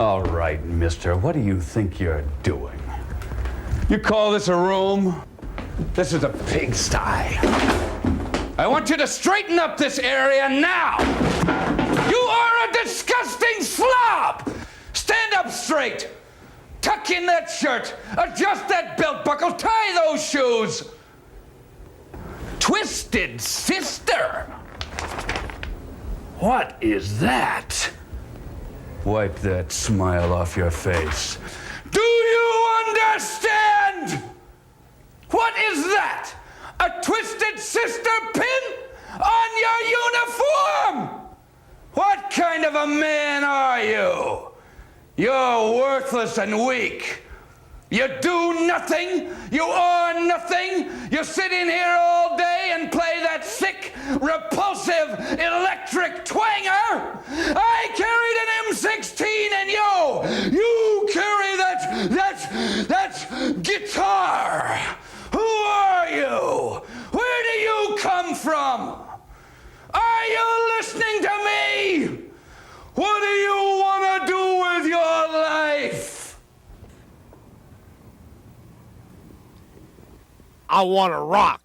All right, mister, what do you think you're doing? You call this a room? This is a pigsty. I want you to straighten up this area now. You are a disgusting slob. Stand up straight. Tuck in that shirt. Adjust that belt buckle. Tie those shoes. Twisted sister. What is that? Wipe that smile off your face. Do you understand? What is that? A twisted sister pin on your uniform? What kind of a man are you? You're worthless and weak. You do nothing. You are nothing. You sit in here all day and play that sick, repulsive, electric twanger. I carried an M16 and you carry that guitar. Who are you? Where do you come from? Are you listening to me? What do you want to do with your life? I want to rock.